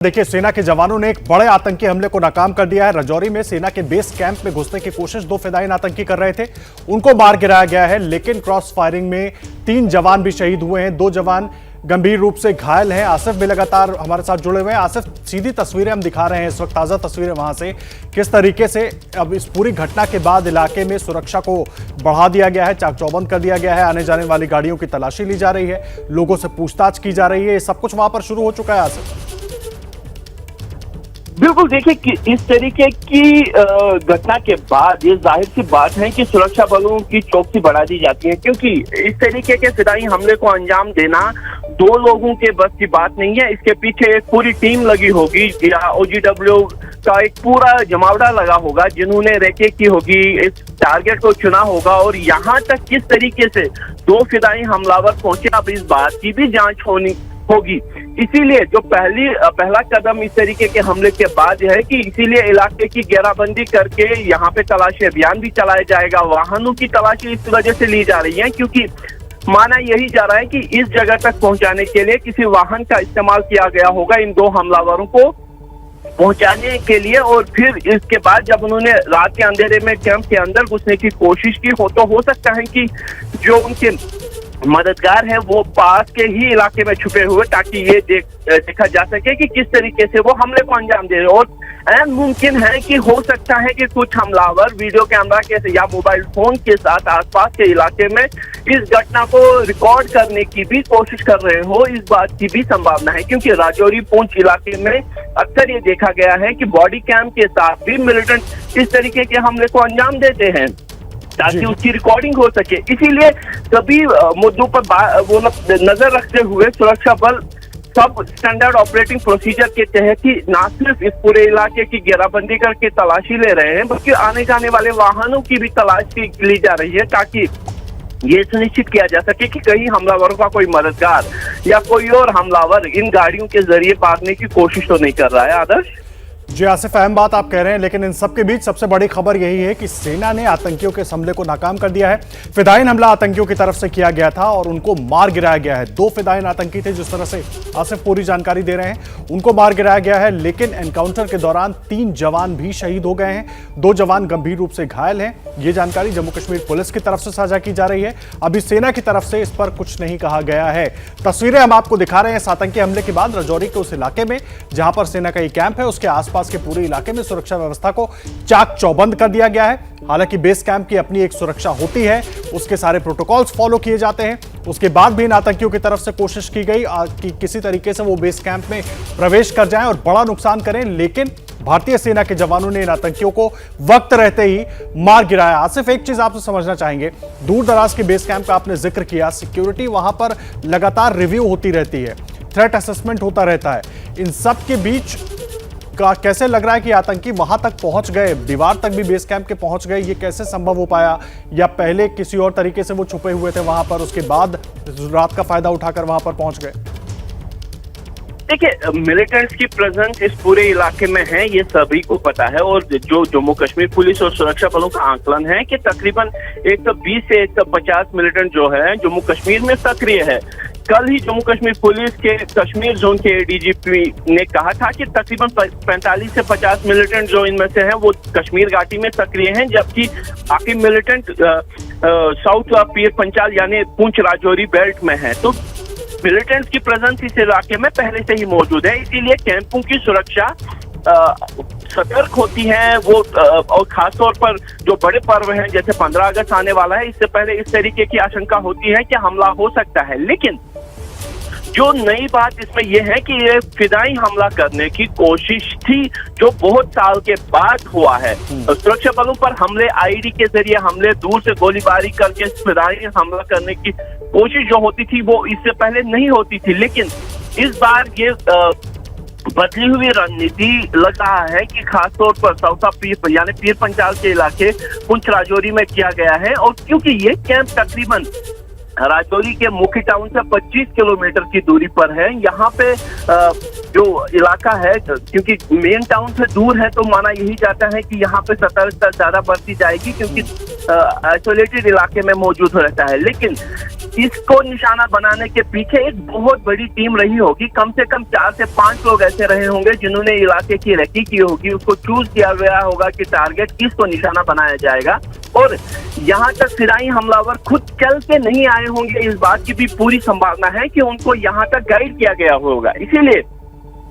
देखिए, सेना के जवानों ने एक बड़े आतंकी हमले को नाकाम कर दिया है। राजौरी में सेना के बेस कैंप में घुसने की कोशिश दो फिदायीन आतंकी कर रहे थे, उनको मार गिराया गया है। लेकिन क्रॉस फायरिंग में 3 जवान भी शहीद हुए हैं, 2 जवान गंभीर रूप से घायल हैं। आसिफ भी लगातार हमारे साथ जुड़े हुए हैं। आसिफ, सीधी तस्वीरें हम दिखा रहे हैं इस वक्त, ताजा तस्वीरें वहां से, किस तरीके से अब इस पूरी घटना के बाद इलाके में सुरक्षा को बढ़ा दिया गया है, चाक चौबंद कर दिया गया है। आने जाने वाली गाड़ियों की तलाशी ली जा रही है, लोगों से पूछताछ की जा रही है। ये सब कुछ वहां पर शुरू हो चुका है। आसिफ, बिल्कुल, देखिए कि इस तरीके की घटना के बाद ये जाहिर सी बात है कि सुरक्षा बलों की चौकसी बढ़ा दी जाती है, क्योंकि इस तरीके के फिदाई हमले को अंजाम देना 2 लोगों के बस की बात नहीं है। इसके पीछे एक पूरी टीम लगी होगी या OGW का एक पूरा जमावड़ा लगा होगा, जिन्होंने रेके की होगी, इस टारगेट को चुना होगा और यहाँ तक किस तरीके से 2 फिदाई हमलावर पहुंचे, अब इस बात की भी जांच होगी। इसीलिए जो पहला कदम इस तरीके के हमले के बाद है कि इसीलिए इलाके की घेराबंदी करके यहाँ पे तलाशी अभियान भी चलाया जाएगा। वाहनों की तलाशी इस वजह से ली जा रही है क्योंकि माना यही जा रहा है कि इस जगह तक पहुंचाने के लिए किसी वाहन का इस्तेमाल किया गया होगा इन 2 हमलावरों को पहुंचाने के लिए। और फिर इसके बाद जब उन्होंने रात के अंधेरे में कैंप के अंदर घुसने की कोशिश की तो हो सकता है कि जो उनके मददगार है वो पास के ही इलाके में छुपे हुए, ताकि ये देखा जा सके कि किस तरीके से वो हमले को अंजाम दे रहे। और ऐन मुमकिन है कि हो सकता है कि कुछ हमलावर वीडियो कैमरा के या मोबाइल फोन के साथ आसपास के इलाके में इस घटना को रिकॉर्ड करने की भी कोशिश कर रहे हो। इस बात की भी संभावना है क्योंकि राजौरी पुंछ इलाके में अक्सर ये देखा गया है कि बॉडी कैम के साथ भी मिलिटेंट इस तरीके के हमले को अंजाम देते हैं ताकि उसकी रिकॉर्डिंग हो सके। इसीलिए सभी मुद्दों पर वो नजर रखते हुए सुरक्षा बल सब स्टैंडर्ड ऑपरेटिंग प्रोसीजर के तहत ही न सिर्फ इस पूरे इलाके की घेराबंदी करके तलाशी ले रहे हैं, बल्कि आने जाने वाले वाहनों की भी तलाशी ली जा रही है ताकि ये सुनिश्चित किया जा सके कि कहीं हमलावरों का कोई मददगार या कोई और हमलावर इन गाड़ियों के जरिए भागने की कोशिश तो नहीं कर रहा है। आदर्श जी, आसिफ, अहम बात आप कह रहे हैं, लेकिन इन सब के बीच सबसे बड़ी खबर यही है कि सेना ने आतंकियों के हमले को नाकाम कर दिया है। फिदायीन हमला आतंकियों की तरफ से किया गया था और उनको मार गिराया गया है। 2 फिदायीन आतंकी थे, जिस तरह से आसिफ पूरी जानकारी दे रहे हैं, उनको मार गिराया गया है। लेकिन एनकाउंटर के दौरान 3 जवान भी शहीद हो गए हैं, 2 जवान गंभीर रूप से घायल हैं। ये जानकारी जम्मू कश्मीर पुलिस की तरफ से साझा की जा रही है। अभी सेना की तरफ से इस पर कुछ नहीं कहा गया है। तस्वीरें हम आपको दिखा रहे हैं इस आतंकी हमले के बाद राजौरी के उस इलाके में जहां पर सेना का ये कैंप है, उसके आसपास के पूरे इलाके में सुरक्षा व्यवस्था को चाक चौबंद कर दिया गया है। हालांकि बेस कैंप की अपनी एक सुरक्षा होती है, उसके सारे प्रोटोकॉल्स फॉलो किए जाते हैं। उसके बाद भी इन आतंकियों की तरफ से कोशिश की गई कि किसी तरीके से वो बेस कैंप में प्रवेश कर जाएं और बड़ा नुकसान करें, लेकिन भारतीय सेना के जवानों ने इन आतंकियों को वक्त रहते ही मार गिराया। आसिफ, एक चीज आपसे समझना चाहेंगे, दूर दराज के बेस कैंप का आपने जिक्र किया, सिक्योरिटी वहां पर लगातार रिव्यू होती रहती है, थ्रेट असेसमेंट होता रहता है। इन सब के बीच कैसे लग रहा है कि आतंकी वहां तक पहुंच गए, दीवार तक भी बेस कैंप के पहुंच गए? ये कैसे संभव हो पाया? या पहले किसी और तरीके से वो छुपे हुए थे वहां पर, उसके बाद रात का फायदा उठाकर वहां पर पहुंच गए? देखिए, मिलिटेंट्स की प्रेजेंस इस पूरे इलाके में है, ये सभी को पता है। और जो जम्मू कश्मीर पुलिस और सुरक्षा बलों का आकलन है कि तकरीबन 120 से 150 मिलिटेंट जो है जम्मू कश्मीर में सक्रिय है। कल ही जम्मू कश्मीर पुलिस के कश्मीर जोन के ADGP ने कहा था कि तकरीबन 45 से 50 मिलिटेंट जो इनमें से हैं वो कश्मीर घाटी में सक्रिय हैं, जबकि बाकी मिलिटेंट साउथ पीर पंचाल यानी पुंछ राजौरी बेल्ट में है। तो मिलिटेंट्स की प्रेजेंस इस इलाके में पहले से ही मौजूद है, इसीलिए कैंपों की सुरक्षा सतर्क होती है वो। और खासतौर पर जो बड़े पर्व हैं जैसे 15 अगस्त आने वाला है, इससे पहले इस तरीके की आशंका होती है कि हमला हो सकता है। लेकिन जो नई बात इसमें यह है कि ये फिदाई हमला करने की कोशिश थी जो बहुत साल के बाद हुआ है। सुरक्षा बलों पर हमले, IED के जरिए हमले, दूर से गोलीबारी करके फिदाई हमला करने की कोशिश जो होती थी वो इससे पहले नहीं होती थी। लेकिन इस बार ये बदली हुई रणनीति लग रहा है कि खासतौर पर साउथ पीर यानी पीर पंचाल के इलाके पुंछ राजौरी में किया गया है। और क्योंकि ये कैंप तकरीबन राजौरी के मुख्य टाउन से 25 किलोमीटर की दूरी पर है। यहाँ पे जो इलाका है, क्योंकि मेन टाउन से दूर है, तो माना यही जाता है कि यहाँ पे सतर्कता ज्यादा बरती जाएगी, क्योंकि आइसोलेटेड इलाके में मौजूद रहता है। लेकिन इसको निशाना बनाने के पीछे एक बहुत बड़ी टीम रही होगी। कम से कम 4 से 5 लोग ऐसे रहे होंगे जिन्होंने इलाके की रेकी की होगी। उसको चूज किया गया होगा कि टारगेट किसको निशाना बनाया जाएगा, और यहाँ तक फिदाई हमलावर खुद चल के नहीं आए होंगे, इस बात की भी पूरी संभावना है कि उनको यहाँ तक गाइड किया गया होगा। इसीलिए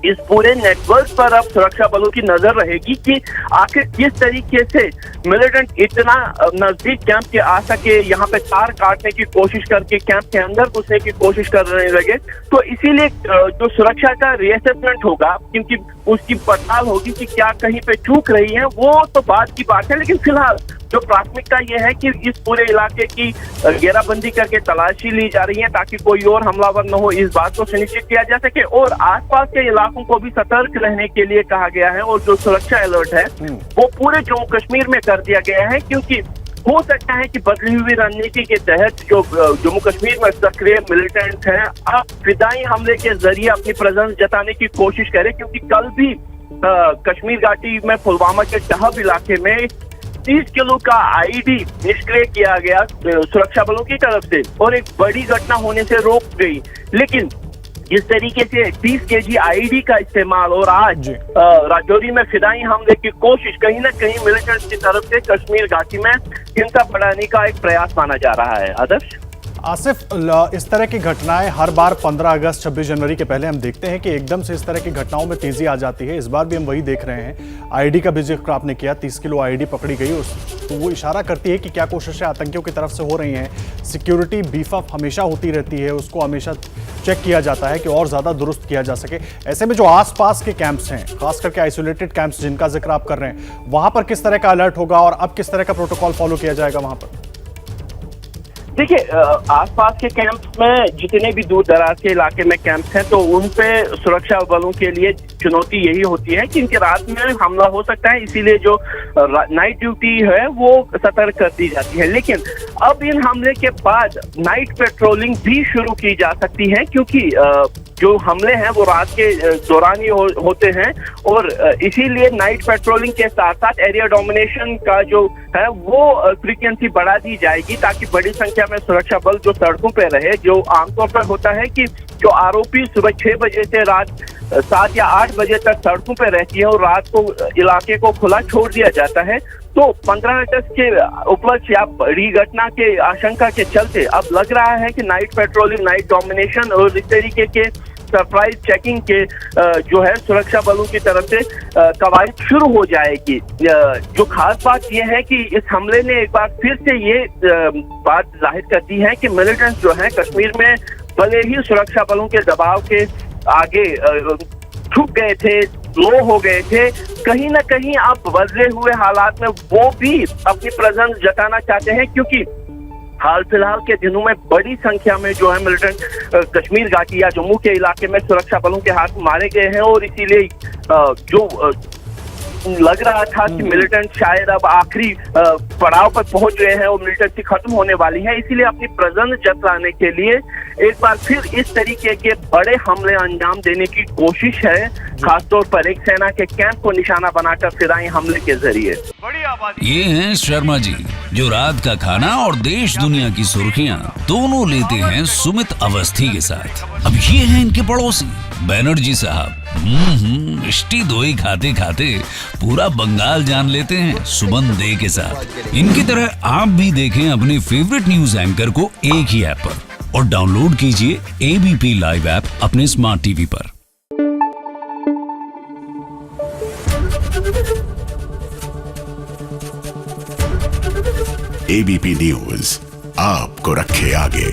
इस पूरे नेटवर्क पर अब सुरक्षा बलों की नजर रहेगी कि आखिर किस तरीके से मिलिटेंट इतना नजदीक कैंप के आ सके, यहाँ पे तार काटने की कोशिश करके कैंप के अंदर घुसने की कोशिश करने लगे। तो इसीलिए जो सुरक्षा का रीअसेसमेंट होगा, क्योंकि उसकी पड़ताल होगी कि क्या कहीं पे चूक रही है, वो तो बाद की बात है। लेकिन फिलहाल जो प्राथमिकता यह है कि इस पूरे इलाके की घेराबंदी करके तलाशी ली जा रही है, ताकि कोई और हमलावर न हो, इस बात को सुनिश्चित किया जा सके। और आसपास के इलाकों को भी सतर्क रहने के लिए कहा गया है, और जो सुरक्षा अलर्ट है वो पूरे जम्मू कश्मीर में कर दिया गया है, क्योंकि हो सकता है कि बदली हुई रणनीति के तहत जो जम्मू कश्मीर में सक्रिय मिलिटेंट्स हैं अब फिदाई हमले के जरिए अपनी प्रेजेंस जताने की कोशिश करें। क्योंकि कल भी कश्मीर घाटी में पुलवामा के डहब इलाके में 30 किलो का आईडी निष्क्रिय किया गया सुरक्षा बलों की तरफ से, और एक बड़ी घटना होने से रोक गई। लेकिन इस तरीके से 30 केजी आईडी का इस्तेमाल और आज राजौरी में फिदाई हमले की कोशिश कहीं ना कहीं मिलिटेंट्स की तरफ से कश्मीर घाटी में हिंसा बढ़ाने का एक प्रयास माना जा रहा है। आदर्श, आसिफ, इस तरह की घटनाएं हर बार 15 अगस्त 26 जनवरी के पहले हम देखते हैं कि एकदम से इस तरह की घटनाओं में तेजी आ जाती है। इस बार भी हम वही देख रहे हैं। आईडी का भी जिक्र आपने किया, 30 किलो आईडी पकड़ी गई, तो वो इशारा करती है कि क्या कोशिशें आतंकियों की तरफ से हो रही हैं। सिक्योरिटी बीफ अप हमेशा होती रहती है, उसको हमेशा चेक किया जाता है कि और ज़्यादा दुरुस्त किया जा सके। ऐसे में जो आसपास के कैंप्स हैं, खास करके आइसोलेटेड कैंप्स जिनका जिक्र आप कर रहे हैं, वहाँ पर किस तरह का अलर्ट होगा और अब किस तरह का प्रोटोकॉल फॉलो किया जाएगा वहाँ पर? देखिए, आसपास के कैंप्स में जितने भी दूर दराज के इलाके में कैंप्स हैं, तो उन पे सुरक्षा बलों के लिए चुनौती यही होती है कि इनके रात में हमला हो सकता है। इसीलिए जो नाइट ड्यूटी है वो सतर्क कर दी जाती है। लेकिन अब इन हमले के बाद नाइट पेट्रोलिंग भी शुरू की जा सकती है, क्योंकि जो हमले हैं वो रात के दौरान ही होते हैं, और इसीलिए नाइट पेट्रोलिंग के साथ साथ एरिया डोमिनेशन का जो है वो फ्रीक्वेंसी बढ़ा दी जाएगी, ताकि बड़ी संख्या में सुरक्षा बल जो सड़कों पे रहे। जो आमतौर पर होता है कि जो आरोपी सुबह 6 बजे से रात 7 या 8 बजे तक सड़कों पे रहती है और रात को इलाके को खुला छोड़ दिया जाता है, तो 15 अगस्त के उपलक्ष्य या बड़ी घटना के आशंका के चलते अब लग रहा है कि नाइट पेट्रोलिंग, नाइट डोमिनेशन और इस तरीके के सरप्राइज चेकिंग के जो है सुरक्षा बलों की तरफ से कवायद शुरू हो जाएगी। जो खास बात यह है कि इस हमले ने एक बार फिर से ये बात जाहिर कर दी है कि मिलिटेंट्स जो है कश्मीर में भले ही सुरक्षा बलों के दबाव के आगे झुक गए थे, लो हो गए थे, कहीं ना कहीं अब बदले हुए हालात में वो भी अपनी प्रेजेंस जताना चाहते हैं, क्योंकि हाल फिलहाल के दिनों में बड़ी संख्या में जो है मिलिटेंट कश्मीर घाटी या जम्मू के इलाके में सुरक्षा बलों के हाथ मारे गए हैं, और इसीलिए जो लग रहा था कि मिलिटेंट शायद अब आखिरी पड़ाव पर पहुंच गए हैं और मिलिटेंसी खत्म होने वाली है। इसीलिए अपनी प्रेजेंस जताने के लिए एक बार फिर इस तरीके के बड़े हमले अंजाम देने की कोशिश है, खासतौर पर एक सेना के कैंप को निशाना बनाकर फिदाई हमले के जरिए। ये हैं शर्मा जी, जो रात का खाना और देश दुनिया की सुर्खियां दोनों लेते हैं सुमित अवस्थी के साथ। अब ये हैं इनके पड़ोसी बैनर्जी साहब। मिष्टी दोई खाते खाते पूरा बंगाल जान लेते हैं सुमन दे के साथ। इनकी तरह आप भी देखें अपने फेवरेट न्यूज एंकर को एक ही ऐप पर, और डाउनलोड कीजिए एबीपी लाइव ऐप अपने स्मार्ट टीवी पर। एबीपी न्यूज आपको रखे आगे।